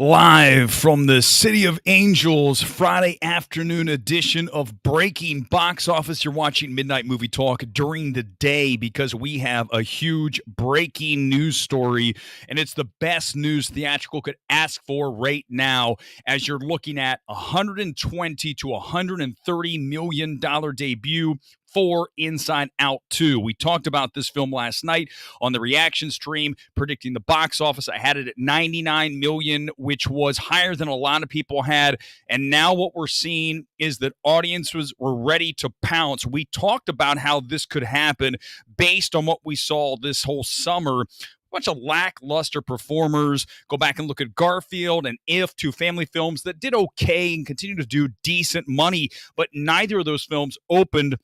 Live from the City of Angels, Friday afternoon edition of Breaking Box Office. You're watching Midnight Movie Talk during the day because we have a huge breaking news story, and it's the best news theatrical could ask for right now as you're looking at $120 to $130 million debut for Inside Out 2. We talked about this film last night on the reaction stream, predicting the box office. I had it at 99 million, which was higher than a lot of people had. And now what we're seeing is that audiences were ready to pounce. We talked about how this could happen based on what we saw this whole summer. Bunch of lackluster performers. Go back and look at Garfield and If, two family films that did okay and continue to do decent money, but neither of those films opened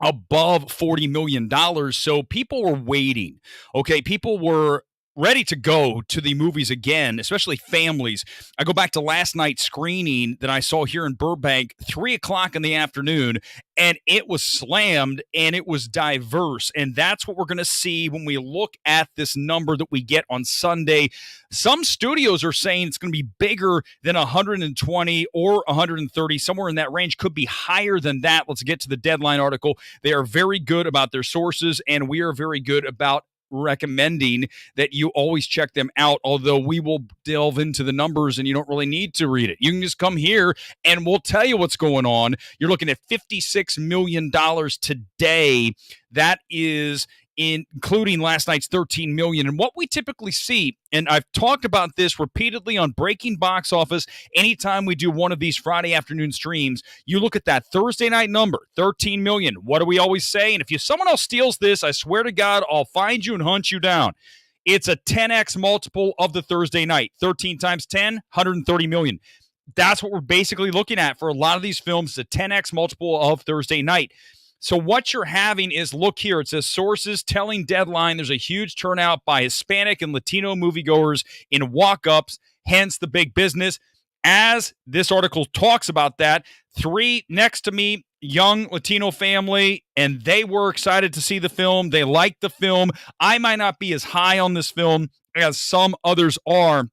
above $40 million. So people were waiting. Okay, people were ready to go to the movies again, especially families. I go back to last night's screening that I saw here in Burbank, 3 o'clock in the afternoon, and it was slammed and it was diverse. And that's what we're going to see when we look at this number that we get on Sunday. Some studios are saying it's going to be bigger than 120 or 130, somewhere in that range, could be higher than that. Let's get to the Deadline article. They are very good about their sources, and we are very good about recommending that you always check them out, although we will delve into the numbers and you don't really need to read it. You can just come here and we'll tell you what's going on. You're looking at $56 million today. That is including last night's $13 million. And what we typically see, and I've talked about this repeatedly on Breaking Box Office, anytime we do one of these Friday afternoon streams, you look at that Thursday night number, $13 million. What do we always say? And if someone else steals this, I swear to God, I'll find you and hunt you down. It's a 10x multiple of the Thursday night. 13 times 10, $130 million. That's what we're basically looking at for a lot of these films, the 10x multiple of Thursday night. So what you're having is, look here, it says sources telling Deadline there's a huge turnout by Hispanic and Latino moviegoers in walk-ups, hence the big business. As this article talks about that, 3 next to me, young Latino family, and they were excited to see the film. They liked the film. I might not be as high on this film as some others are,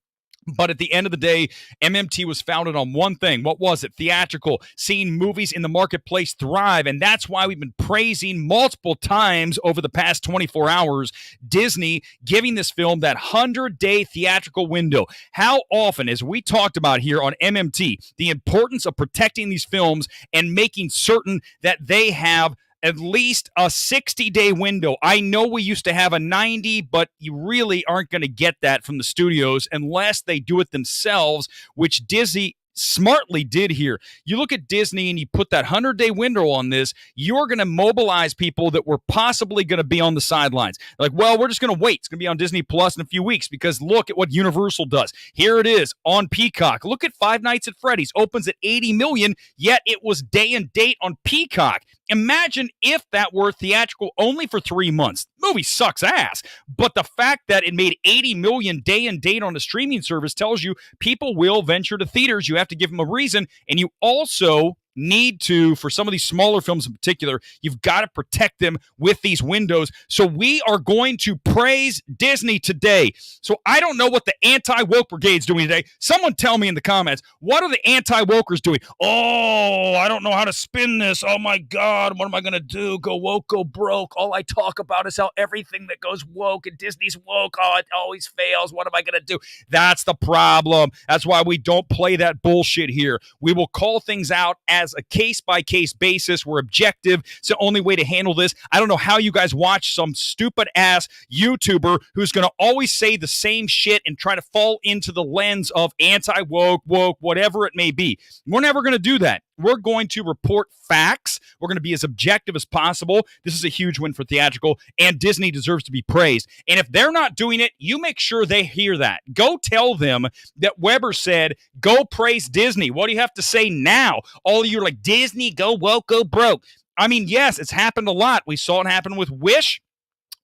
but at the end of the day, MMT was founded on one thing. What was it? Theatrical, seeing movies in the marketplace thrive. And that's why we've been praising multiple times over the past 24 hours, Disney giving this film that 100-day theatrical window. How often, as we talked about here on MMT, the importance of protecting these films and making certain that they have at least a 60-day window. I know we used to have a 90, but you really aren't going to get that from the studios unless they do it themselves, which Disney smartly did here. You look at Disney and you put that 100-day window on this, you're going to mobilize people that were possibly going to be on the sidelines. Like, well, we're just going to wait. It's going to be on Disney Plus in a few weeks because look at what Universal does. Here it is on Peacock. Look at Five Nights at Freddy's. Opens at 80 million, yet it was day and date on Peacock. Imagine if that were theatrical only for 3 months. The movie sucks ass. But the fact that it made 80 million day and date on a streaming service tells you people will venture to theaters. You have to give them a reason. And you also need to, for some of these smaller films in particular, you've got to protect them with these windows. So we are going to praise Disney today. So I don't know what the anti-woke brigade's doing today. Someone tell me in the comments, what are the anti-wokers doing? Oh, I don't know how to spin this. Oh my God, what am I going to do? Go woke, go broke. All I talk about is how everything that goes woke and Disney's woke, oh, it always fails. What am I going to do? That's the problem. That's why we don't play that bullshit here. We will call things out as a case-by-case basis. We're objective. It's the only way to handle this. I don't know how you guys watch some stupid-ass YouTuber who's going to always say the same shit and try to fall into the lens of anti-woke, woke, whatever it may be. We're never going to do that. We're going to report facts. We're going to be as objective as possible. This is a huge win for theatrical, and Disney deserves to be praised. And if they're not doing it, you make sure they hear that. Go tell them that Weber said, go praise Disney. What do you have to say now? All of you are like, Disney, go woke, go broke. I mean, yes, it's happened a lot. We saw it happen with Wish.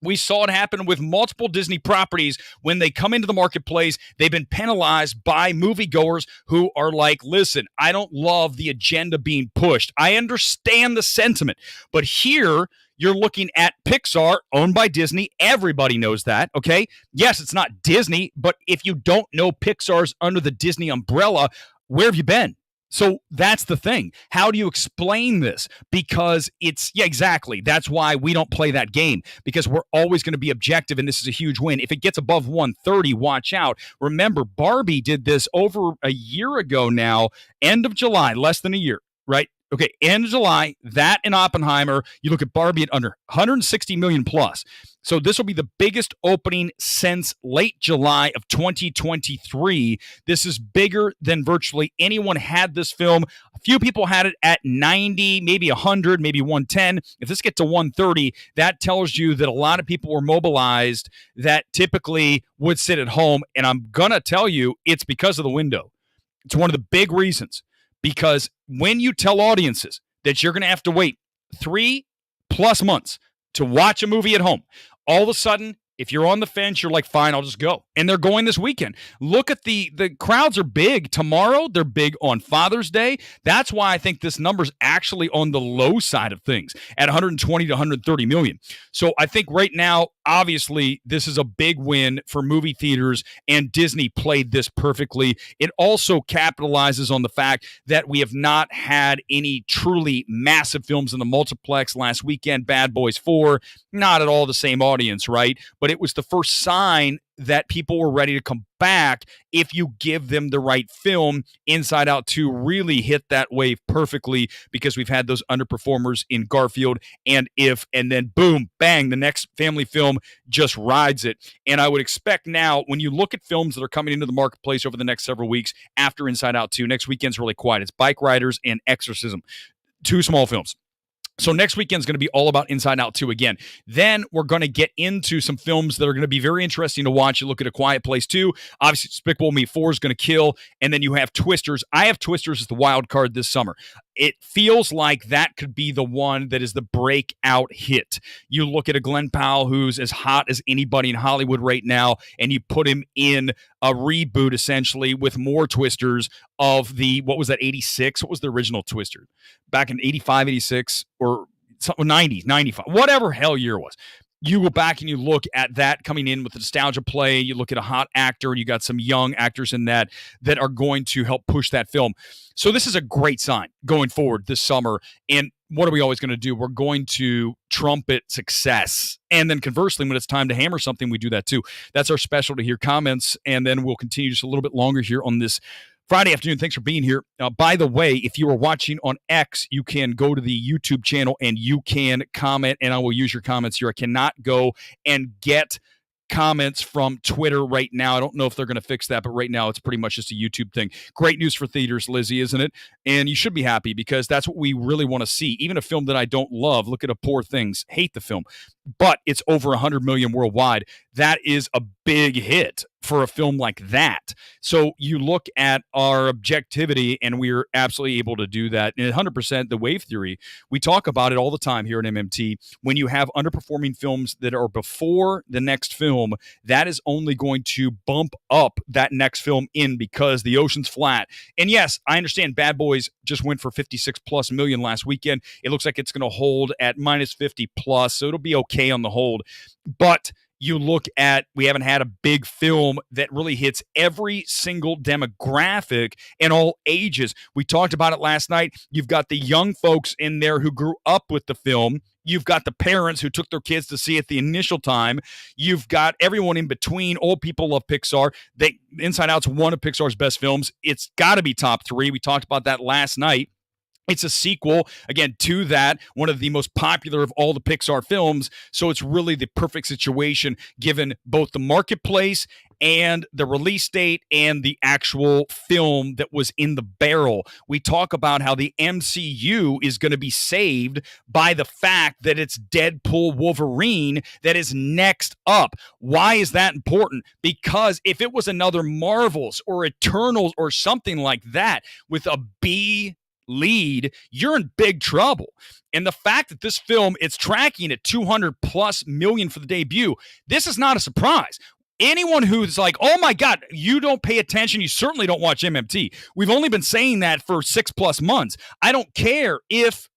We saw it happen with multiple Disney properties. When they come into the marketplace, they've been penalized by moviegoers who are like, listen, I don't love the agenda being pushed. I understand the sentiment. But here, you're looking at Pixar, owned by Disney. Everybody knows that, okay? Yes, it's not Disney, but if you don't know Pixar's under the Disney umbrella, where have you been? So that's the thing. How do you explain this? Because yeah, exactly. That's why we don't play that game, because we're always going to be objective, and this is a huge win. If it gets above 130, watch out. Remember, Barbie did this over a year ago now, end of July, less than a year, right? Okay, end of July, that and Oppenheimer, you look at Barbie at under 160 million plus. So this will be the biggest opening since late July of 2023. This is bigger than virtually anyone had this film. A few people had it at 90, maybe 100, maybe 110. If this gets to 130, that tells you that a lot of people were mobilized that typically would sit at home. And I'm going to tell you, it's because of the window. It's one of the big reasons. Because when you tell audiences that you're going to have to wait 3+ months to watch a movie at home, all of a sudden, if you're on the fence, you're like, fine, I'll just go. And they're going this weekend. Look at the crowds are big. Tomorrow, they're big on Father's Day. That's why I think this number's actually on the low side of things at 120 to 130 million. So I think right now, obviously, this is a big win for movie theaters, and Disney played this perfectly. It also capitalizes on the fact that we have not had any truly massive films in the multiplex last weekend. Bad Boys 4, not at all the same audience, right? But it was the first sign that people were ready to come back if you give them the right film. Inside Out 2 really hit that wave perfectly because we've had those underperformers in Garfield and then boom, bang, the next family film just rides it. And I would expect now, when you look at films that are coming into the marketplace over the next several weeks after Inside Out 2, next weekend's really quiet. It's Bike Riders and Exorcism, 2 small films. So next weekend's going to be all about Inside Out 2 again. Then we're going to get into some films that are going to be very interesting to watch. You look at A Quiet Place 2. Obviously, Despicable Me 4 is going to kill. And then you have Twisters. I have Twisters as the wild card this summer. It feels like that could be the one that is the breakout hit. You look at a Glenn Powell who's as hot as anybody in Hollywood right now, and you put him in a reboot, essentially, with more Twisters of what was that, 86? What was the original Twister? Back in 85, 86, or 90s, 95, whatever hell year it was. You go back and you look at that coming in with the nostalgia play. You look at a hot actor, and you got some young actors in that are going to help push that film. So this is a great sign going forward this summer. And what are we always going to do? We're going to trumpet success. And then conversely, when it's time to hammer something, we do that too. That's our special to hear comments. And then we'll continue just a little bit longer here on this Friday afternoon. Thanks for being here. By the way, if you are watching on X, you can go to the YouTube channel and you can comment, and I will use your comments here. I cannot go and get comments from Twitter right now. I don't know if they're going to fix that, but right now it's pretty much just a YouTube thing. Great news for theaters, Lizzie, isn't it? And you should be happy because that's what we really want to see. Even a film that I don't love, look at A Poor Things, hate the film, but it's over 100 million worldwide. That is a big hit for a film like that. So you look at our objectivity, and we're absolutely able to do that. And 100% the wave theory, we talk about it all the time here at MMT. When you have underperforming films that are before the next film, that is only going to bump up that next film in because the ocean's flat. And yes, I understand Bad Boys just went for 56+ million last weekend. It looks like it's going to hold at minus 50+, so it'll be okay on the hold. But you look at, we haven't had a big film that really hits every single demographic and all ages. We talked about it last night. You've got the young folks in there who grew up with the film. You've got the parents who took their kids to see it the initial time. You've got everyone in between. Old people love Pixar. Inside Out's one of Pixar's best films. It's got to be top 3. We talked about that last night. It's a sequel, again, to that, one of the most popular of all the Pixar films. So it's really the perfect situation given both the marketplace and the release date and the actual film that was in the barrel. We talk about how the MCU is going to be saved by the fact that it's Deadpool Wolverine that is next up. Why is that important? Because if it was another Marvels or Eternals or something like that with a B lead, you're in big trouble. And the fact that this film, it's tracking at 200 plus million for the debut, this is not a surprise. Anyone who's like, oh my God, you don't pay attention, you certainly don't watch MMT. We've only been saying that for 6+ months. I don't care if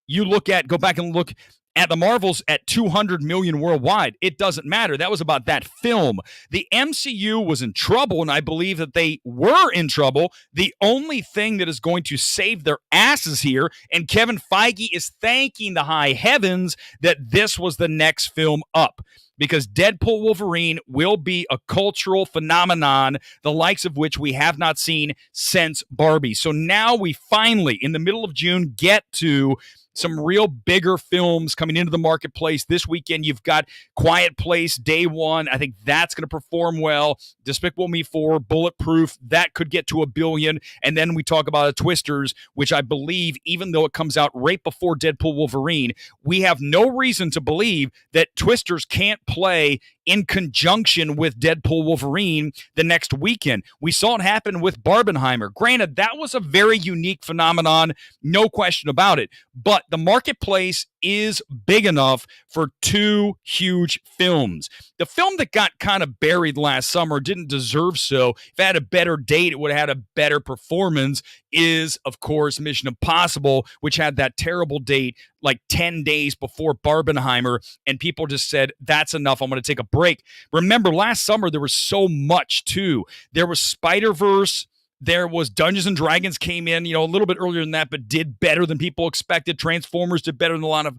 you go back and look at the Marvels at 200 million worldwide. It doesn't matter. That was about that film. The MCU was in trouble, and I believe that they were in trouble. The only thing that is going to save their asses here, and Kevin Feige is thanking the high heavens that this was the next film up, because Deadpool Wolverine will be a cultural phenomenon, the likes of which we have not seen since Barbie. So now we finally, in the middle of June, get to some real bigger films coming into the marketplace. This weekend, you've got Quiet Place, Day One. I think that's going to perform well. Despicable Me 4, Bulletproof, that could get to $1 billion. And then we talk about Twisters, which I believe, even though it comes out right before Deadpool Wolverine, we have no reason to believe that Twisters can't play in conjunction with Deadpool Wolverine the next weekend. We saw it happen with Barbenheimer. Granted, that was a very unique phenomenon, no question about it. But the marketplace is big enough for two huge films. The film that got kind of buried last summer didn't deserve so. If it had a better date, it would have had a better performance, is, of course, Mission Impossible, which had that terrible date like 10 days before Barbenheimer, and people just said, that's enough, I'm going to take a break. Remember, last summer, there was so much, too. There was Spider-Verse. There was Dungeons and Dragons came in, a little bit earlier than that, but did better than people expected. Transformers did better than a lot of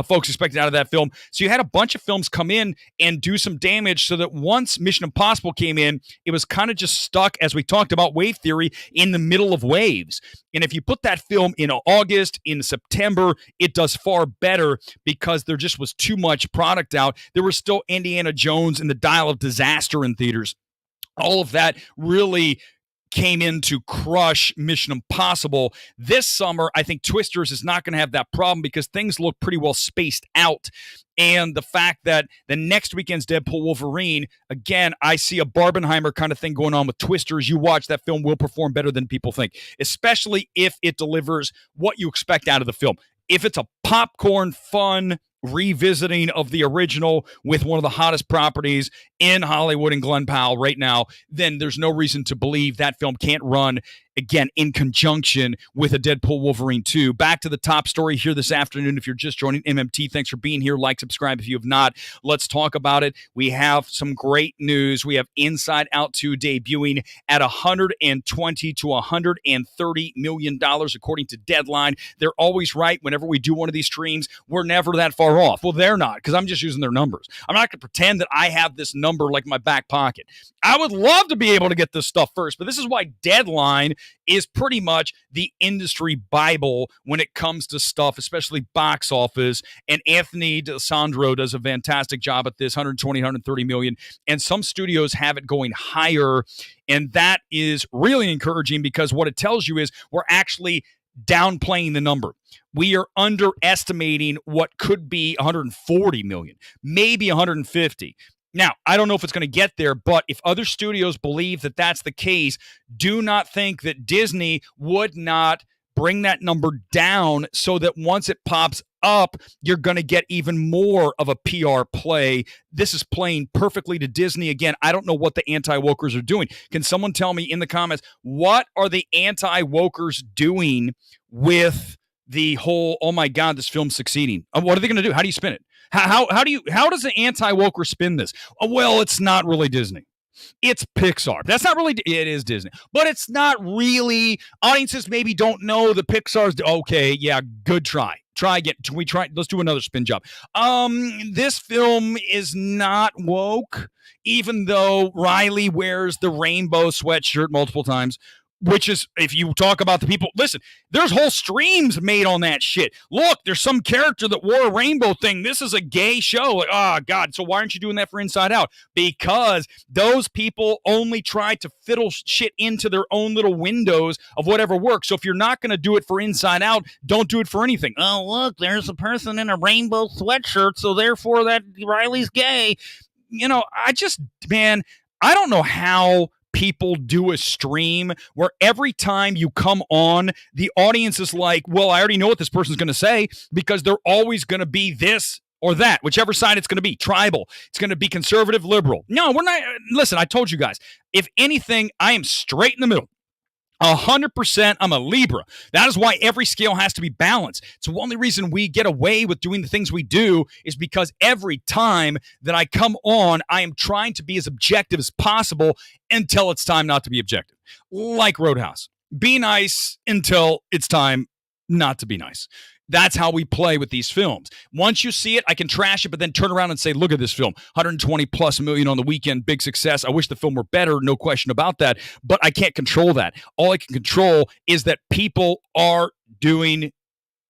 folks expected out of that film. So you had a bunch of films come in and do some damage, so that once Mission Impossible came in, it was kind of just stuck, as we talked about wave theory, in the middle of waves. And if you put that film in August, in September, it does far better, because there just was too much product out. There was still Indiana Jones and the Dial of Disaster in theaters. All of that really came in to crush Mission Impossible. This summer, I think Twisters is not going to have that problem, because things look pretty well spaced out. And the fact that the next weekend's Deadpool Wolverine, again, I see a Barbenheimer kind of thing going on with Twisters. You watch, that film will perform better than people think, especially if it delivers what you expect out of the film. If it's a popcorn, fun revisiting of the original with one of the hottest properties in Hollywood and Glen Powell right now, then there's no reason to believe that film can't run, again, in conjunction with a Deadpool Wolverine 2. Back to the top story here this afternoon. If you're just joining MMT, thanks for being here. Like, subscribe if you have not. Let's talk about it. We have some great news. We have Inside Out 2 debuting at $120 to $130 million, according to Deadline. They're always right. Whenever we do one of these streams, we're never that far off. Well, they're not, because I'm just using their numbers. I'm not going to pretend that I have this number like my back pocket. I would love to be able to get this stuff first, but this is why Deadline is pretty much the industry Bible when it comes to stuff, especially box office. And Anthony DeSandro does a fantastic job at this, 120, 130 million. And some studios have it going higher. And that is really encouraging, because what it tells you is we're actually downplaying the number. We are underestimating what could be 140 million, maybe 150. Now, I don't know if it's going to get there, but if other studios believe that that's the case, do not think that Disney would not bring that number down, so that once it pops up, you're going to get even more of a PR play. This is playing perfectly to Disney. Again, I don't know what the anti-wokers are doing. Can someone tell me in the comments, what are the anti-wokers doing with the whole, oh my God, this film's succeeding? What are they going to do? How do you spin it? How does an anti-woker spin this? Oh, well, it's not really Disney. It's Pixar. That's not really, it is Disney, but it's not really. Audiences maybe don't know the Pixar's. Okay, yeah, good try. Try again. Let's do another spin job. This film is not woke, even though Riley wears the rainbow sweatshirt multiple times. Which is, if you talk about the people, listen, there's whole streams made on that shit. Look, there's some character that wore a rainbow thing. This is a gay show. Like, oh, God. So why aren't you doing that for Inside Out? Because those people only try to fiddle shit into their own little windows of whatever works. So if you're not going to do it for Inside Out, don't do it for anything. Oh, look, there's a person in a rainbow sweatshirt, so therefore that Riley's gay. I don't know how people do a stream where every time you come on, the audience is like, well, I already know what this person's going to say because they're always going to be this or that, whichever side it's going to be, tribal. It's going to be conservative, liberal. No, we're not. Listen, I told you guys, if anything, I am straight in the middle. 100%, I'm a Libra. That is why every scale has to be balanced. It's the only reason we get away with doing the things we do is because every time that I come on, I am trying to be as objective as possible until it's time not to be objective. Like Roadhouse. Be nice until it's time not to be nice. That's how we play with these films. Once you see it, I can trash it, but then turn around and say, look at this film. 120 plus million on the weekend, big success. I wish the film were better, no question about that, but I can't control that. All I can control is that people are doing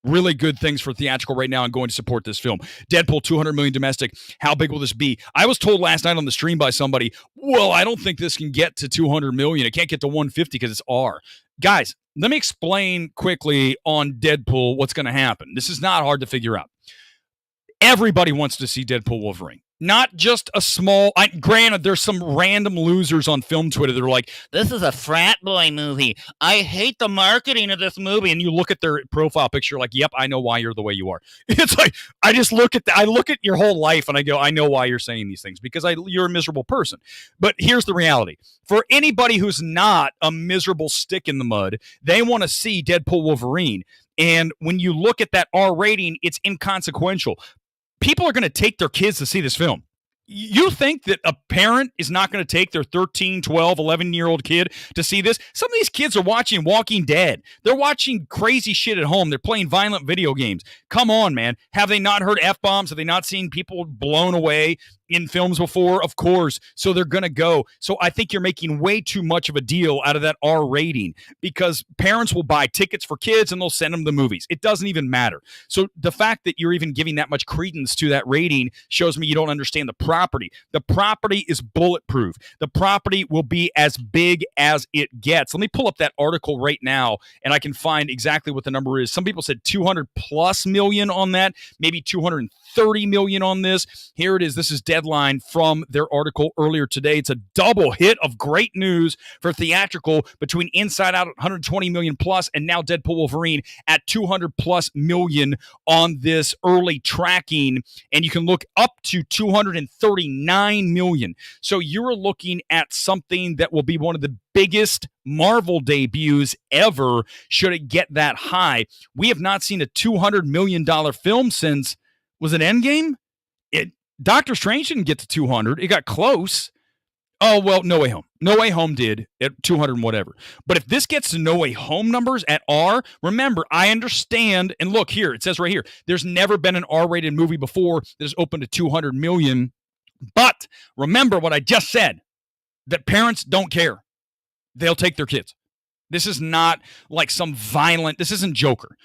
really good things for theatrical right now and going to support this film. Deadpool, 200 million domestic. How big will this be? I was told last night on the stream by somebody, well, I don't think this can get to 200 million. It can't get to 150 because it's R. Guys, let me explain quickly on Deadpool what's going to happen. This is not hard to figure out. Everybody wants to see Deadpool Wolverine. Not just a small... granted, there's some random losers on film Twitter that are like, this is a frat boy movie. I hate the marketing of this movie. And you look at their profile picture like, yep, I know why you're the way you are. It's like, I just look at I look at your whole life and I go, I know why you're saying these things because you're a miserable person. But here's the reality. For anybody who's not a miserable stick in the mud, they want to see Deadpool Wolverine. And when you look at that R rating, it's inconsequential. People are going to take their kids to see this film. You think that a parent is not going to take their 13, 12, 11-year-old kid to see this? Some of these kids are watching Walking Dead. They're watching crazy shit at home. They're playing violent video games. Come on, man. Have they not heard F-bombs? Have they not seen people blown away in films before? Of course. So they're going to go. So I think you're making way too much of a deal out of that R rating because parents will buy tickets for kids and they'll send them to the movies. It doesn't even matter. So the fact that you're even giving that much credence to that rating shows me you don't understand the property. The property is bulletproof. The property will be as big as it gets. Let me pull up that article right now and I can find exactly what the number is. Some people said 200 plus million on that, maybe 230 million on this. Here it is. This is Deadline from their article earlier today. It's a double hit of great news for theatrical between Inside Out at 120 million plus and now Deadpool Wolverine at 200 plus million on this early tracking. And you can look up to 239 million. So you're looking at something that will be one of the biggest Marvel debuts ever should it get that high. We have not seen a $200 million film since, was it Endgame? Doctor Strange didn't get to 200. It got close. Oh, well, No Way Home. No Way Home did at 200 and whatever. But if this gets to No Way Home numbers at R, remember, I understand, and look here, it says right here, there's never been an R-rated movie before that is open to 200 million. But remember what I just said, that parents don't care. They'll take their kids. This is not like some violent, this isn't Joker.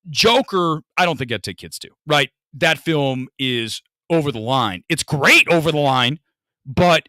Joker, I don't think I'd take kids to, right? That film is over the line. It's great over the line, but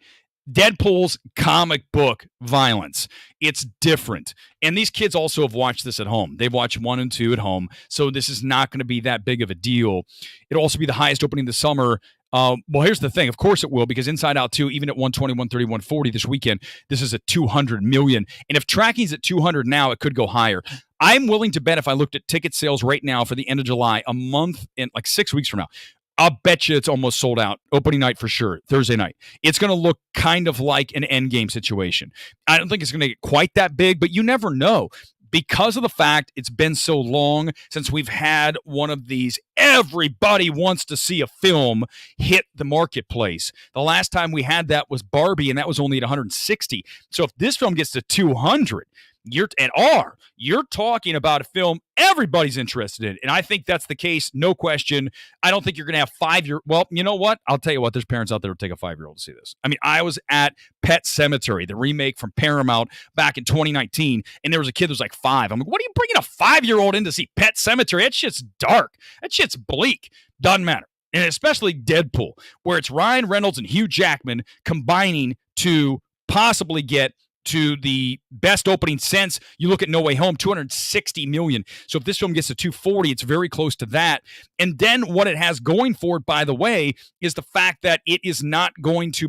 Deadpool's comic book violence, it's different. And these kids also have watched this at home. They've watched 1 and 2 at home, so this is not going to be that big of a deal. It'll also be the highest opening this summer. Well, here's the thing. Of course it will, because Inside Out 2, even at 120, 130, 140 this weekend, this is at 200 million. And if tracking's at 200 now, it could go higher. I'm willing to bet if I looked at ticket sales right now for the end of July, a month and like 6 weeks from now, I'll bet you it's almost sold out. Opening night for sure. Thursday night. It's going to look kind of like an Endgame situation. I don't think it's going to get quite that big, but you never know. Because of the fact it's been so long since we've had one of these everybody wants to see a film hit the marketplace. The last time we had that was Barbie, and that was only at 160. So if this film gets to 200, you're talking about a film everybody's interested in. And I think that's the case, no question. I don't think you're going to have 5-year. Well, you know what? I'll tell you what, there's parents out there who take a 5-year-old to see this. I mean, I was at Pet Sematary, the remake from Paramount back in 2019, and there was a kid who was like 5. I'm like, what are you bringing a 5-year-old in to see Pet Sematary? That shit's dark. That shit's bleak. Doesn't matter. And especially Deadpool, where it's Ryan Reynolds and Hugh Jackman combining to possibly get to the best opening since you look at No Way Home, $260 million. So if this film gets to $240, it's very close to that. And then what it has going for it, by the way, is the fact that it is not going to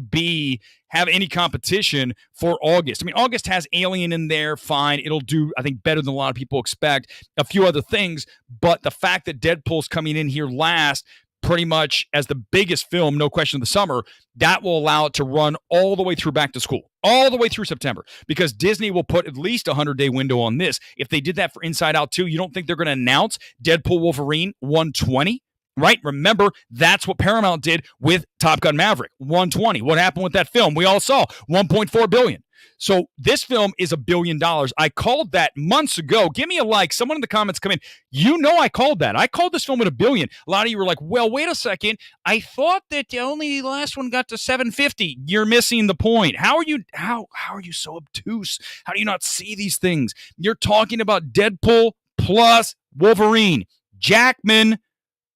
have any competition for August. I mean, August has Alien in there, fine. It'll do, I think, better than a lot of people expect. A few other things, but the fact that Deadpool's coming in here last, pretty much as the biggest film, no question, of the summer, that will allow it to run all the way through back to school, all the way through September, because Disney will put at least a 100-day window on this. If they did that for Inside Out 2, you don't think they're going to announce Deadpool Wolverine 120? Right? Remember, that's what Paramount did with Top Gun Maverick, 120. What happened with that film? We all saw $1.4 billion. So this film is $1 billion. I called that months ago. Give me a like. Someone in the comments come in. You know I called that. I called this film at $1 billion. A lot of you were like, well, wait a second. I thought that only the last one got to 750. You're missing the point. How are you so obtuse? How do you not see these things? You're talking about Deadpool plus Wolverine. Jackman.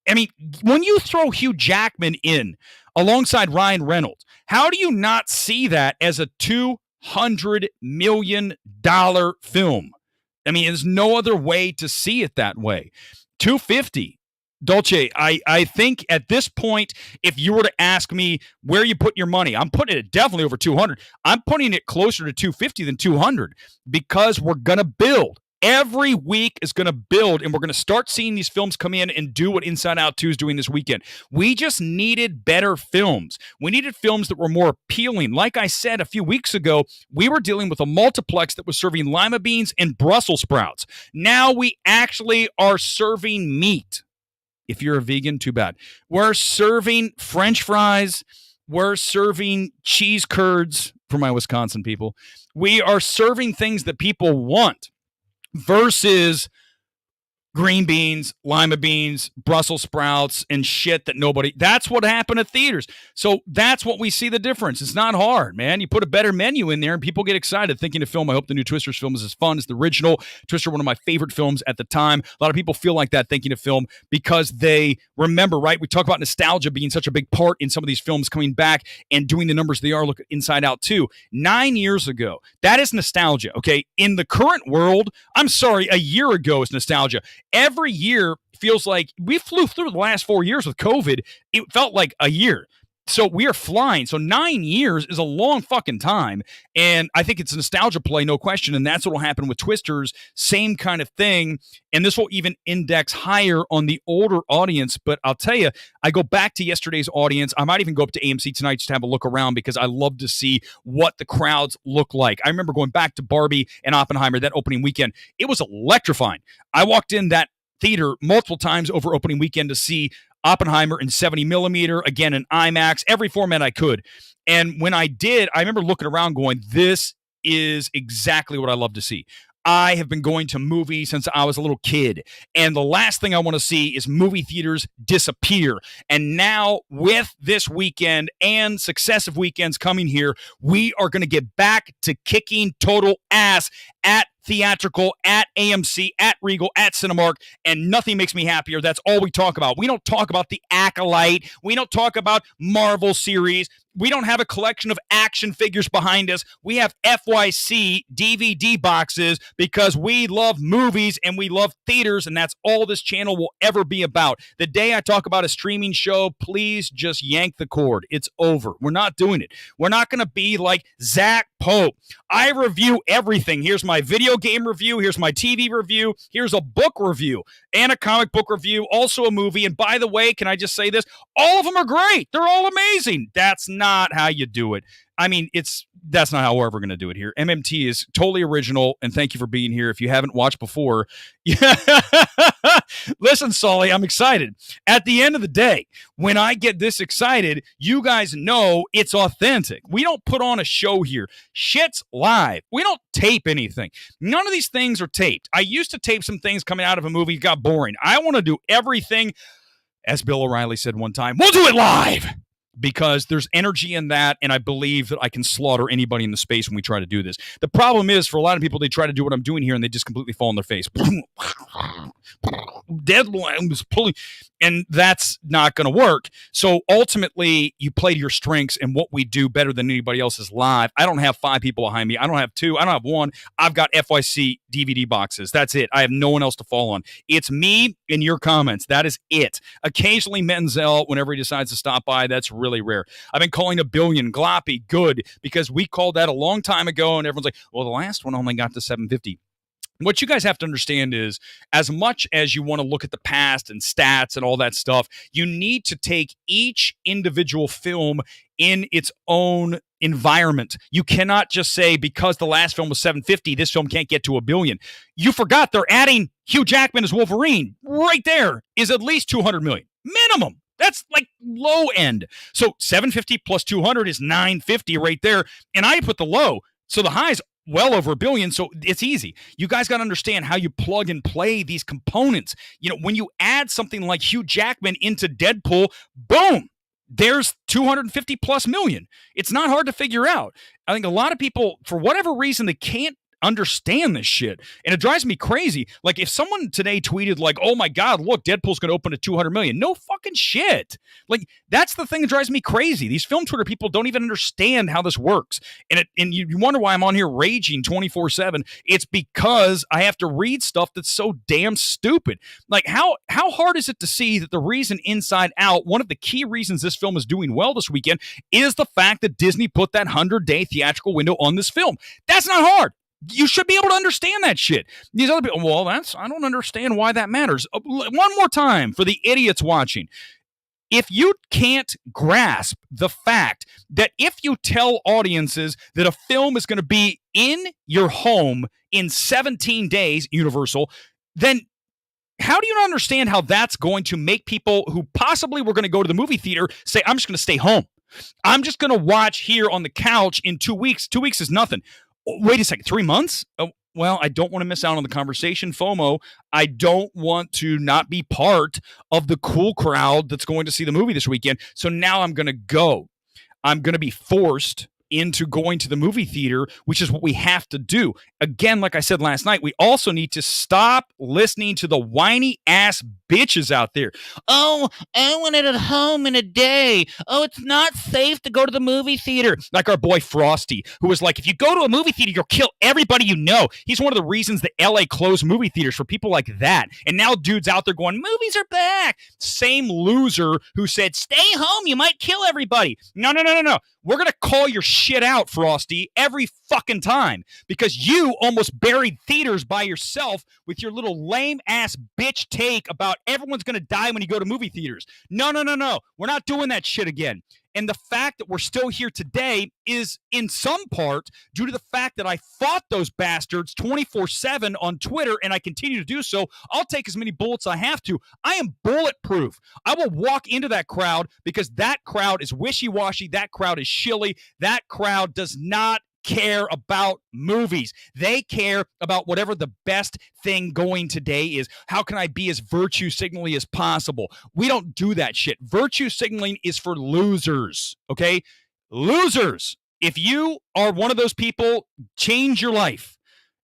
I mean, when you throw Hugh Jackman in alongside Ryan Reynolds, how do you not see that as a $200 million film? I mean, there's no other way to see it that way. 250. Dolce, I think at this point, if you were to ask me where you put your money, I'm putting it definitely over 200. I'm putting it closer to 250 than 200 because we're going to build. Every week is going to build, and we're going to start seeing these films come in and do what Inside Out 2 is doing this weekend. We just needed better films. We needed films that were more appealing. Like I said a few weeks ago, we were dealing with a multiplex that was serving lima beans and Brussels sprouts. Now we actually are serving meat. If you're a vegan, too bad. We're serving French fries. We're serving cheese curds for my Wisconsin people. We are serving things that people want. Versus green beans, lima beans, Brussels sprouts, and shit that nobody... That's what happened at theaters. So that's what we see the difference. It's not hard, man. You put a better menu in there and people get excited thinking of film. I hope the new Twisters film is as fun as the original. Twister, one of my favorite films at the time. A lot of people feel like that thinking of film because they remember, right? We talk about nostalgia being such a big part in some of these films coming back and doing the numbers they are. Look at Inside Out 2. 9 years ago. That is nostalgia, okay? In the current world, I'm sorry, a year ago is nostalgia. Every year feels like we flew through the last 4 years with COVID. It felt like a year. So we are flying. So 9 years is a long fucking time. And I think it's a nostalgia play, no question. And that's what will happen with Twisters. Same kind of thing. And this will even index higher on the older audience. But I'll tell you, I go back to yesterday's audience. I might even go up to AMC tonight just to have a look around because I love to see what the crowds look like. I remember going back to Barbie and Oppenheimer that opening weekend. It was electrifying. I walked in that theater multiple times over opening weekend to see Oppenheimer in 70 millimeter, again in IMAX, every format I could. And when I did, I remember looking around going, this is exactly what I love to see. I have been going to movies since I was a little kid. And the last thing I want to see is movie theaters disappear. And now with this weekend and successive weekends coming here, we are going to get back to kicking total ass at theatrical, at AMC, at Regal, at Cinemark, and nothing makes me happier. That's all we talk about. We don't talk about The Acolyte. We don't talk about Marvel series. We don't have a collection of action figures behind us. We have FYC DVD boxes because we love movies and we love theaters, and that's all this channel will ever be about. The day I talk about a streaming show, please just yank the cord. It's over. We're not doing it. We're not going to be like Zach Pope. I review everything. Here's my video game review. Here's my TV review. Here's a book review and a comic book review, also a movie. And by the way, can I just say this? All of them are great. They're all amazing. That's not how you do it. I mean, that's not how we're ever going to do it here. MMT is totally original, and thank you for being here. If you haven't watched before, listen, Sully, I'm excited. At the end of the day, when I get this excited, you guys know it's authentic. We don't put on a show here. Shit's live. We don't tape anything. None of these things are taped. I used to tape some things coming out of a movie. It got boring. I want to do everything, as Bill O'Reilly said one time, we'll do it live. because there's energy in that, and I believe that I can slaughter anybody in the space when we try to do this. The problem is, for a lot of people, they try to do what I'm doing here, and they just completely fall on their face. Deadline was pulling, and that's not going to work. So ultimately, you play to your strengths, and what we do better than anybody else is live. I don't have 5 people behind me. I don't have 2. I don't have 1. I've got FYC DVD boxes. That's it. I have no one else to fall on. It's me and your comments. That is it. Occasionally, Menzel, whenever he decides to stop by, that's really rare. I've been calling a billion. Gloppy, good, because we called that a long time ago, and everyone's like, well, the last one only got to 750. What you guys have to understand is, as much as you want to look at the past and stats and all that stuff, you need to take each individual film in its own environment. You cannot just say, because the last film was 750, this film can't get to a billion. You forgot they're adding Hugh Jackman as Wolverine. Right there is at least 200 million. Minimum. That's like low end. So 750 plus 200 is 950 right there. And I put the low. So the high's well over a billion, so it's easy. You guys got to understand how you plug and play these components. You know, when you add something like Hugh Jackman into Deadpool, boom, there's 250 plus million. It's not hard to figure out. I think a lot of people, for whatever reason, they can't understand this shit, and it drives me crazy. Like, if someone today tweeted like, oh my god, look, Deadpool's going to open at 200 million. No fucking shit. Like, that's the thing that drives me crazy. These film Twitter people don't even understand how this works, and you wonder why I'm on here raging 24/7. It's because I have to read stuff that's so damn stupid. Like, how hard is it to see that the reason Inside Out, one of the key reasons this film is doing well this weekend, is the fact that Disney put that 100-day theatrical window on this film? That's not hard. You should be able to understand that shit. These other people, well, I don't understand why that matters. One more time for the idiots watching. If you can't grasp the fact that if you tell audiences that a film is going to be in your home in 17 days, Universal, then how do you not understand how that's going to make people who possibly were going to go to the movie theater say, I'm just going to stay home. I'm just going to watch here on the couch in 2 weeks. 2 weeks is nothing. Wait a second, 3 months? Oh, well, I don't want to miss out on the conversation, FOMO. I don't want to not be part of the cool crowd that's going to see the movie this weekend. So now I'm going to go. I'm going to be forced into going to the movie theater, which is what we have to do. Again, like I said last night, we also need to stop listening to the whiny ass bitches out there. Oh, I want it at home in a day. Oh, it's not safe to go to the movie theater. Like our boy Frosty, who was like, if you go to a movie theater, you'll kill everybody you know. He's one of the reasons that LA closed movie theaters for people like that. And now dudes out there going, movies are back. Same loser who said, stay home, you might kill everybody. No. We're going to call your shit out, Frosty, every fucking time, because you almost buried theaters by yourself with your little lame-ass bitch take about everyone's going to die when you go to movie theaters. No. We're not doing that shit again. And the fact that we're still here today is in some part due to the fact that I fought those bastards 24/7 on Twitter, and I continue to do so. I'll take as many bullets I have to. I am bulletproof. I will walk into that crowd because that crowd is wishy-washy. That crowd is shilly. That crowd does not care about movies. They care about whatever the best thing going today is. How can I be as virtue signaling as possible? We don't do that shit. Virtue signaling is for losers, okay? Losers. If you are one of those people, change your life.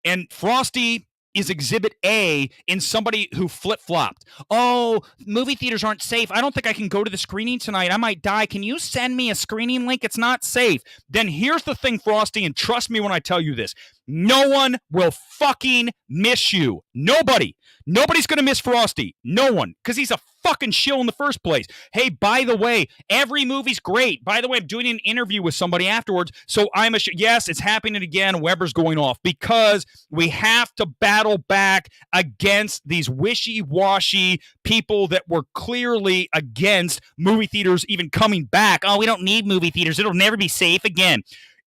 And Frosty is exhibit A in somebody who flip-flopped. Oh, movie theaters aren't safe. I don't think I can go to the screening tonight. I might die. Can you send me a screening link? It's not safe. Then here's the thing, Frosty, and trust me when I tell you this. No one will fucking miss you. Nobody. Nobody's going to miss Frosty. No one. Because he's a fucking shill in the first place. Hey, by the way, every movie's great. By the way, I'm doing an interview with somebody afterwards, so yes, it's happening again. Weber's going off because we have to battle back against these wishy-washy people that were clearly against movie theaters even coming back. Oh, we don't need movie theaters. It'll never be safe again.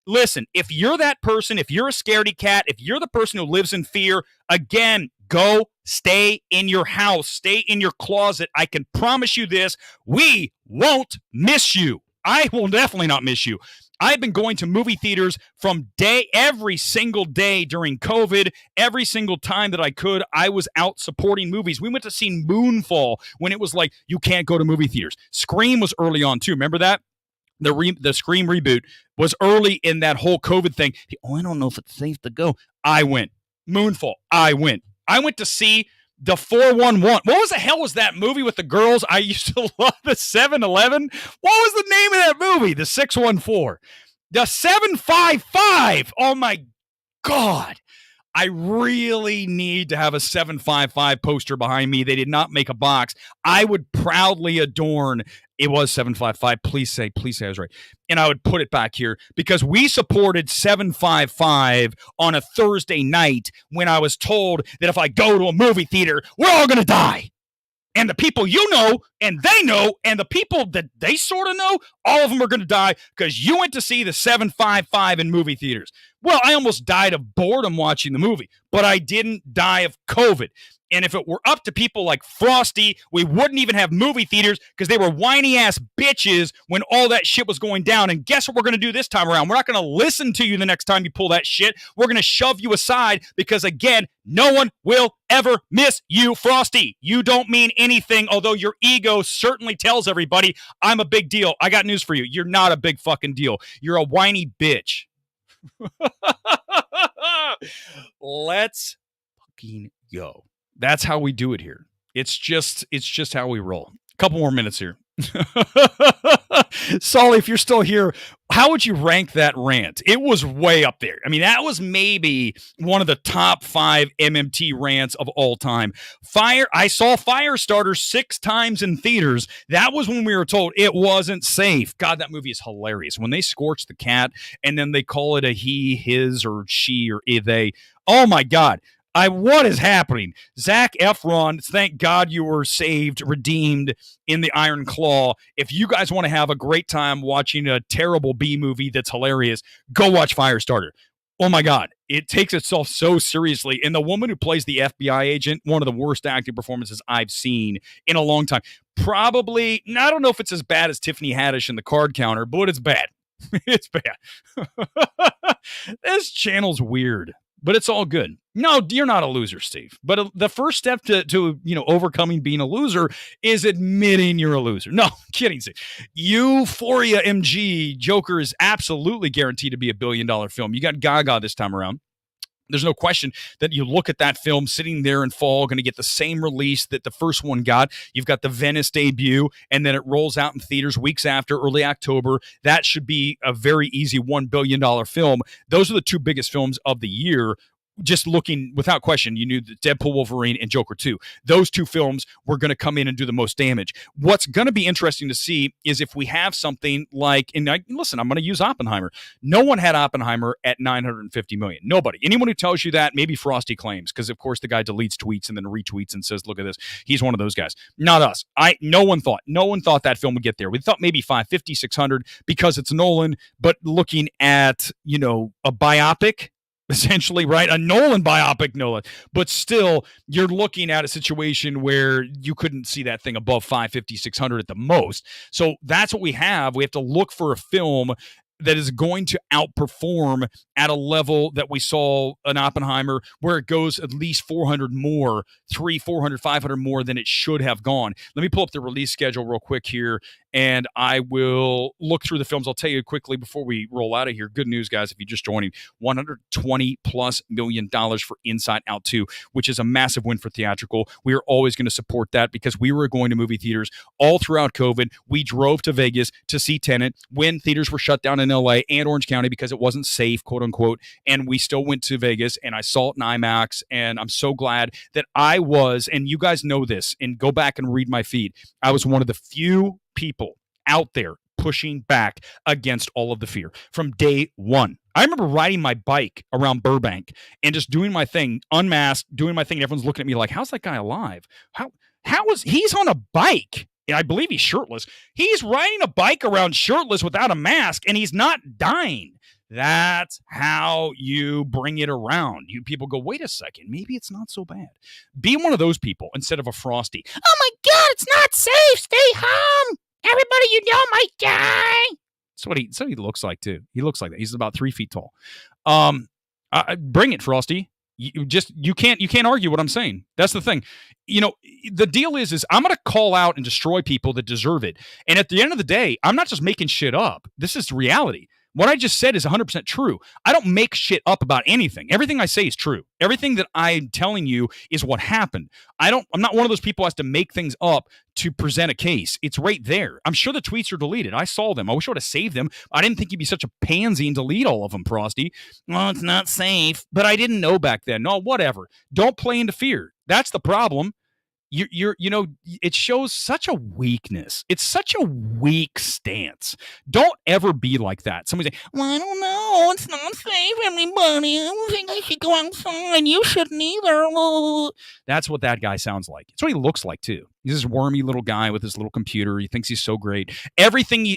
Listen, if you're that person, if you're a scaredy cat, if you're the person who lives in fear, again, go stay in your house, stay in your closet. I can promise you this, we won't miss you. I will definitely not miss you. I've been going to movie theaters every single day during COVID. Every single time that I could, I was out supporting movies. We went to see Moonfall when it was like, you can't go to movie theaters. Scream was early on too. Remember that? The Scream reboot was early in that whole COVID thing. Oh, I don't know if it's safe to go. I went. Moonfall. I went. I went to see the 411. What was the hell was that movie with the girls? I used to love the 7-Eleven. What was the name of that movie? The 614. The 755. Oh my God. I really need to have a 755 poster behind me. They did not make a box. I would proudly adorn. It was 755. Please say I was right. And I would put it back here because we supported 755 on a Thursday night when I was told that if I go to a movie theater, we're all going to die. And the people you know, and they know, and the people that they sort of know, all of them are going to die because you went to see the 755 in movie theaters. Well, I almost died of boredom watching the movie, but I didn't die of COVID. And if it were up to people like Frosty, we wouldn't even have movie theaters because they were whiny ass bitches when all that shit was going down. And guess what we're going to do this time around? We're not going to listen to you the next time you pull that shit. We're going to shove you aside because, again, no one will ever miss you, Frosty. You don't mean anything, although your ego certainly tells everybody I'm a big deal. I got news for you. You're not a big fucking deal. You're a whiny bitch. Let's fucking go. That's how we do it here. It's just how we roll. A couple more minutes here. Solly, if you're still here, how would you rank that rant? It was way up there. I mean, that was maybe one of the top 5 MMT rants of all time. I saw Firestarter 6 times in theaters. That was when we were told it wasn't safe. God, that movie is hilarious. When they scorch the cat and then they call it a he, his, or she, or they. Oh my God. What is happening? Zac Efron, thank God you were saved, redeemed in the Iron Claw. If you guys want to have a great time watching a terrible B movie that's hilarious, go watch Firestarter. Oh my God. It takes itself so seriously. And the woman who plays the FBI agent, one of the worst acting performances I've seen in a long time. Probably, I don't know if it's as bad as Tiffany Haddish in The Card Counter, but it's bad. It's bad. This channel's weird. But it's all good. No, you're not a loser, Steve. But the first step to overcoming being a loser is admitting you're a loser. No, kidding, Steve. Euphoria MG Joker is absolutely guaranteed to be $1 billion film. You got Gaga this time around. There's no question that you look at that film sitting there in fall, going to get the same release that the first one got. You've got the Venice debut, and then it rolls out in theaters weeks after, early October. That should be a very easy $1 billion film. Those are the 2 biggest films of the year. Just looking, without question, you knew that Deadpool, Wolverine, and Joker 2. Those 2 films were going to come in and do the most damage. What's going to be interesting to see is if we have something like, listen, I'm going to use Oppenheimer. No one had Oppenheimer at $950 million. Nobody. Anyone who tells you that, maybe Frosty claims, because of course the guy deletes tweets and then retweets and says, look at this. He's one of those guys. Not us. No one thought that film would get there. We thought maybe 550, 600 because it's Nolan, but looking at, a biopic, essentially, right? A Nolan biopic, Nolan. But still, you're looking at a situation where you couldn't see that thing above 550, 600 at the most. So that's what we have. We have to look for a film that is going to outperform at a level that we saw in Oppenheimer, where it goes at least 400 more, 400, 500 more than it should have gone. Let me pull up the release schedule real quick here, and I will look through the films. I'll tell you quickly before we roll out of here. Good news, guys, if you're just joining, $120+ million for Inside Out 2, which is a massive win for theatrical. We are always going to support that because we were going to movie theaters all throughout COVID. We drove to Vegas to see Tenet when theaters were shut down in LA and Orange County because it wasn't safe, quote unquote. And we still went to Vegas and I saw it in IMAX. And I'm so glad that I was, and you guys know this, and go back and read my feed. I was one of the few people out there pushing back against all of the fear from day one. I remember riding my bike around Burbank and just doing my thing, unmasked, doing my thing. And everyone's looking at me like, how's that guy alive? He's on a bike? I believe he's shirtless. He's riding a bike around shirtless without a mask, and he's not dying. That's how you bring it around. You people go, wait a second, maybe it's not so bad. Be one of those people instead of a Frosty. Oh my God, it's not safe. Stay home. Everybody you know might die. That's what he looks like too. He looks like that. He's about 3 feet tall. Bring it, Frosty. You can't argue what I'm saying. That's the thing. The deal is I'm going to call out and destroy people that deserve it. And at the end of the day, I'm not just making shit up. This is reality. What I just said is 100% true. I don't make shit up about anything. Everything I say is true. Everything that I'm telling you is what happened. I'm not one of those people who has to make things up to present a case. It's right there. I'm sure the tweets are deleted. I saw them. I wish I would have saved them. I didn't think you'd be such a pansy and delete all of them, Frosty. Well, it's not safe. But I didn't know back then. No, whatever. Don't play into fear. That's the problem. It shows such a weakness. It's such a weak stance. Don't ever be like that. Somebody say, well, I don't know. It's not safe, everybody. I don't think I should go outside. You shouldn't either. That's what that guy sounds like. It's what he looks like, too. He's this wormy little guy with his little computer. He thinks he's so great. Everything.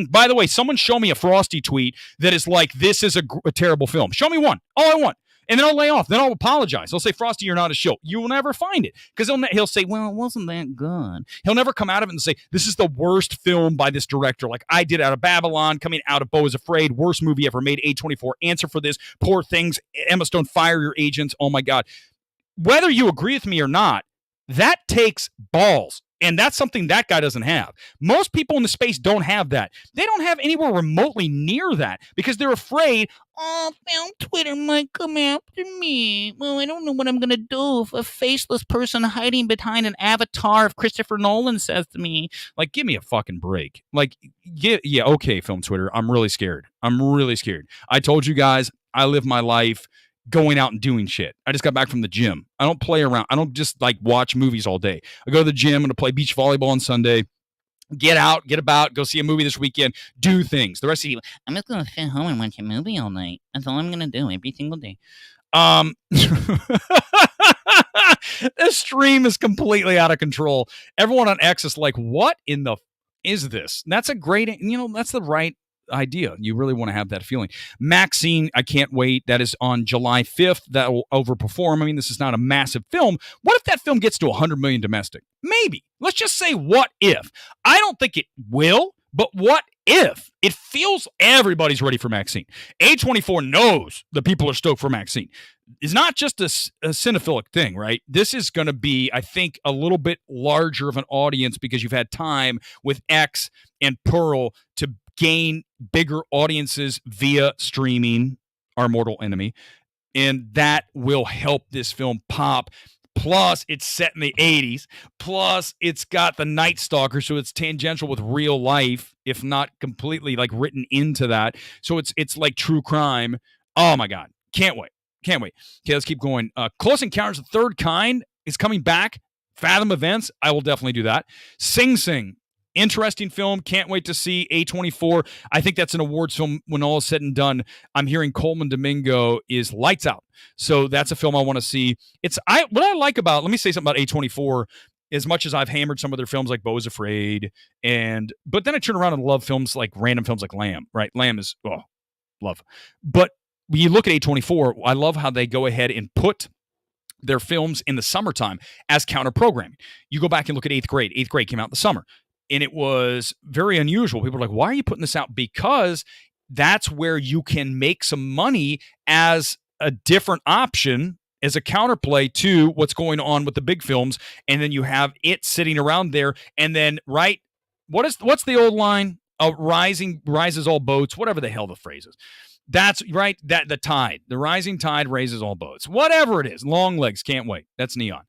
By the way, someone show me a Frosty tweet that is like, this is a terrible film. Show me one. All I want. And then I'll lay off. Then I'll apologize. I'll say, Frosty, you're not a show. You will never find it. Because he'll say, well, it wasn't that good. He'll never come out of it and say, this is the worst film by this director. Like I did out of Babylon, coming out of Beau is Afraid, worst movie ever made, A24, answer for this, Poor Things, Emma Stone, fire your agents. Oh, my God. Whether you agree with me or not, that takes balls. And that's something that guy doesn't have. Most people in the space don't have that. They don't have anywhere remotely near that because they're afraid, film Twitter might come after me. Well, I don't know what I'm going to do if a faceless person hiding behind an avatar of Christopher Nolan says to me, like, give me a fucking break. Like, yeah, okay, film Twitter. I'm really scared. I told you guys, I live my life going out and doing shit. I just got back from the gym. I don't play around. I don't just like watch movies all day. I go to the gym. I'm going to play beach volleyball on Sunday. Get out, get about, go see a movie this weekend, do things. The rest of you, I'm just going to sit home and watch a movie all night. That's all I'm going to do every single day. This stream is completely out of control. Everyone on X is like, what in the is this? And that's a great, that's the right idea. You really want to have that feeling. Maxine, I can't wait. That is on July 5th. That will overperform. I mean, this is not a massive film. What if that film gets to 100 million domestic? Maybe. Let's just say what if. I don't think it will, but what if? It feels everybody's ready for Maxine. A24 knows the people are stoked for Maxine. It's not just a cinephilic thing, right? This is going to be, I think, a little bit larger of an audience because you've had time with X and Pearl to gain bigger audiences via streaming, our mortal enemy, and that will help this film pop. Plus, it's set in the 80s. Plus, it's got the Night Stalker, so it's tangential with real life, if not completely like written into that. So it's like true crime. Oh my God, can't wait. Okay, let's keep going. Close Encounters of the Third Kind is coming back. Fathom Events, I will definitely do that. Sing Sing. Interesting film. Can't wait to see. A24. I think that's an awards film when all is said and done. I'm hearing Coleman Domingo is lights out. So that's a film I want to see. What I like about, let me say something about A24, as much as I've hammered some of their films like Beau is Afraid, but then I turn around and love films like random films like Lamb, right? Lamb is, love. But when you look at A24, I love how they go ahead and put their films in the summertime as counter programming. You go back and look at 8th Grade. 8th Grade came out in the summer. And it was very unusual. People were like, why are you putting this out? Because that's where you can make some money as a different option, as a counterplay to what's going on with the big films. And then you have it sitting around there. And then, right, what's the old line? Rises all boats, whatever the hell the phrase is. That's right. That the rising tide raises all boats. Whatever it is. Long legs, can't wait. That's Neon.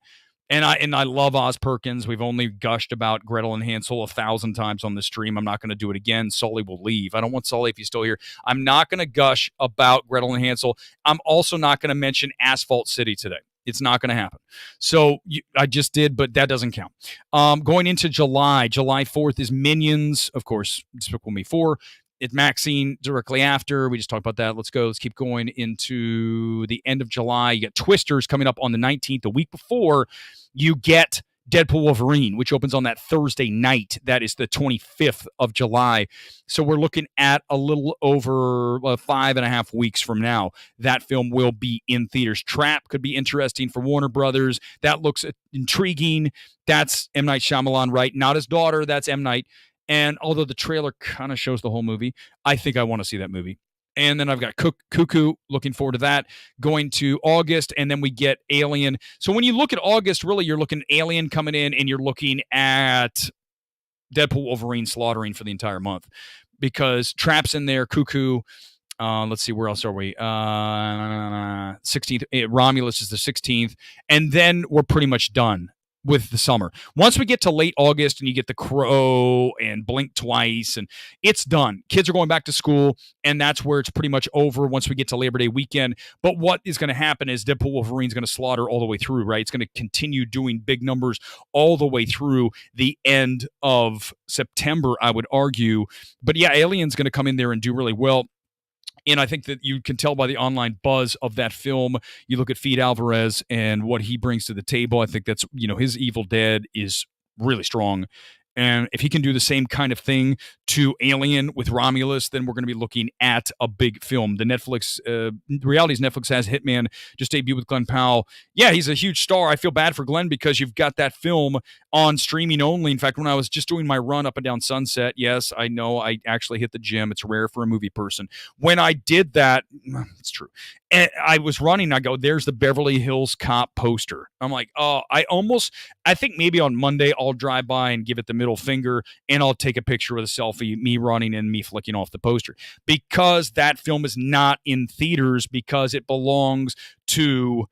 And I love Oz Perkins. We've only gushed about Gretel and Hansel 1,000 times on the stream. I'm not going to do it again. Sully will leave. I don't want Sully if he's still here. I'm not going to gush about Gretel and Hansel. I'm also not going to mention Asphalt City today. It's not going to happen. So I just did, but that doesn't count. Going into July 4th is Minions. Of course, Despicable Me 4. It's Maxine directly after. We just talked about that. Let's go. Let's keep going into the end of July. You got Twisters coming up on the 19th. The week before, you get Deadpool Wolverine, which opens on that Thursday night. That is the 25th of July. So we're looking at a little over 5.5 weeks from now. That film will be in theaters. Trap could be interesting for Warner Brothers. That looks intriguing. That's M. Night Shyamalan, right? Not his daughter. That's M. Night. And although the trailer kind of shows the whole movie, I think I want to see that movie. And then I've got Cuckoo, looking forward to that, going to August, and then we get Alien. So when you look at August, really, you're looking at Alien coming in, and you're looking at Deadpool, Wolverine slaughtering for the entire month because Trap's in there, Cuckoo. Let's see, where else are we? 16th. Romulus is the 16th, and then we're pretty much done with the summer. Once we get to late August and you get The Crow and Blink Twice, and it's done. Kids are going back to school, and that's where it's pretty much over once we get to Labor Day weekend. But what is going to happen is Deadpool Wolverine's going to slaughter all the way through, right? It's going to continue doing big numbers all the way through the end of September, I would argue. But yeah, Alien's going to come in there and do really well. And I think that you can tell by the online buzz of that film. You look at Fede Alvarez and what he brings to the table. I think that's, his Evil Dead is really strong. And if he can do the same kind of thing to Alien with Romulus, then we're going to be looking at a big film. The Netflix, Realities Netflix has Hitman just debuted with Glenn Powell. Yeah, he's a huge star. I feel bad for Glenn because you've got that film on streaming only. In fact, when I was just doing my run up and down Sunset, yes, I know I actually hit the gym. It's rare for a movie person. When I did that, it's true. And I was running, I go, there's the Beverly Hills Cop poster. I'm like, oh, I think maybe on Monday I'll drive by and give it the middle finger, and I'll take a picture with a selfie, me running and me flicking off the poster, because that film is not in theaters because it belongs to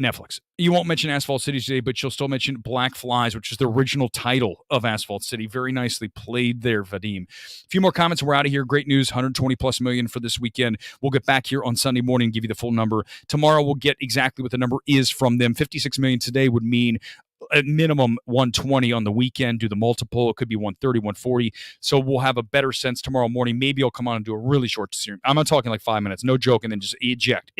Netflix. You won't mention Asphalt City today, but you'll still mention Black Flies, which is the original title of Asphalt City. Very nicely played there, Vadim. A few more comments and we're out of here. Great news, 120+ million for this weekend. We'll get back here on Sunday morning and give you the full number. Tomorrow we'll get exactly what the number is from them. 56 million today would mean at minimum 120 on the weekend. Do the multiple. It could be 130, 140. So we'll have a better sense tomorrow morning. Maybe I'll come on and do a really short series. I'm not talking like 5 minutes. No joke. And then just eject.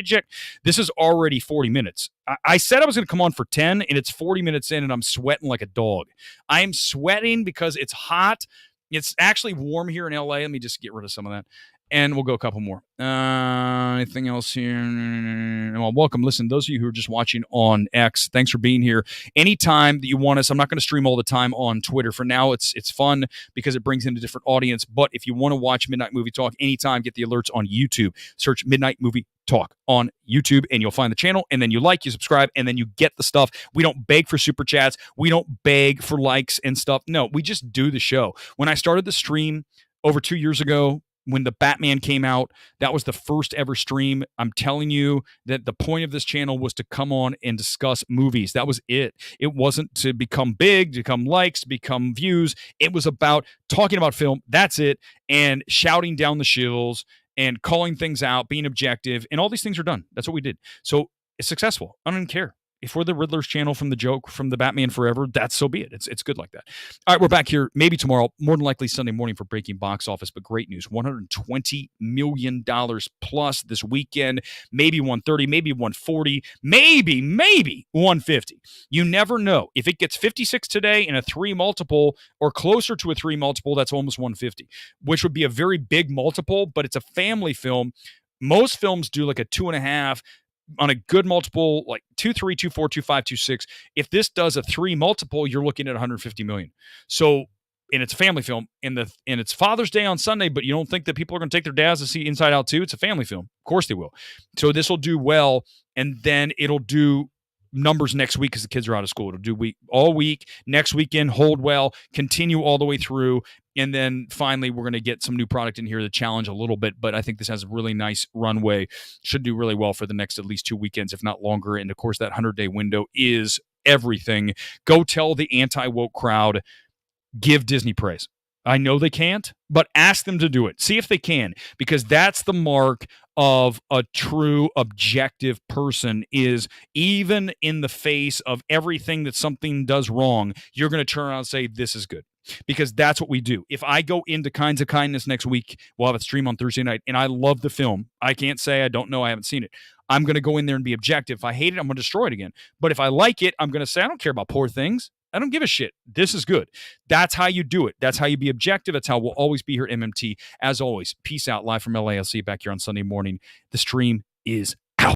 This is already 40 minutes. I said I was going to come on for 10, and it's 40 minutes in, and I'm sweating like a dog. I am sweating because it's hot. It's actually warm here in LA. Let me just get rid of some of that. And we'll go a couple more. Anything else here? Well, welcome. Listen, those of you who are just watching on X, thanks for being here. Anytime that you want us, I'm not going to stream all the time on Twitter. For now, it's fun because it brings in a different audience. But if you want to watch Midnight Movie Talk anytime, get the alerts on YouTube. Search Midnight Movie Talk on YouTube, and you'll find the channel. And then you subscribe, and then you get the stuff. We don't beg for super chats. We don't beg for likes and stuff. No, we just do the show. When I started the stream over 2 years ago, when the Batman came out, that was the first ever stream. I'm telling you that the point of this channel was to come on and discuss movies. That was it. It wasn't to become big, to become likes, to become views. It was about talking about film. That's it. And shouting down the shills and calling things out, being objective. And all these things are done. That's what we did. So it's successful. I don't even care. If we're the Riddler's channel from the joke from the Batman Forever, that's so be it. It's good like that. All right, we're back here maybe tomorrow, more than likely Sunday morning for Breaking Box Office, but great news. $120 million plus this weekend, maybe 130, maybe 140, maybe 150. You never know. If it gets 56 today and a 3 multiple or closer to a 3 multiple, that's almost 150, which would be a very big multiple, but it's a family film. Most films do like a 2.5 on a good multiple, like 2.3, 2.4, 2.5, 2.6. If this does a 3 multiple, you're looking at 150 million. So, and it's a family film, and it's Father's Day on Sunday, but you don't think that people are going to take their dads to see Inside Out 2? It's a family film. Of course they will. So this will do well, and then it'll do numbers next week because the kids are out of school. It'll do all week. Next weekend, hold well, continue all the way through. And then finally, we're going to get some new product in here to challenge a little bit. But I think this has a really nice runway. Should do really well for the next at least 2 weekends, if not longer. And of course, that 100-day window is everything. Go tell the anti-woke crowd, give Disney praise. I know they can't, but ask them to do it. See if they can, because that's the mark of a true objective person, is even in the face of everything that something does wrong, you're going to turn around and say, this is good. Because that's what we do. If I go into Kinds of Kindness next week, we'll have a stream on Thursday night, and I love the film. I can't say I don't know. I haven't seen it. I'm going to go in there and be objective. If I hate it, I'm going to destroy it again. But if I like it, I'm going to say, I don't care about poor things. I don't give a shit. This is good. That's how you do it. That's how you be objective. That's how we'll always be here at MMT. As always, peace out. Live from LA. I'll see you back here on Sunday morning. The stream is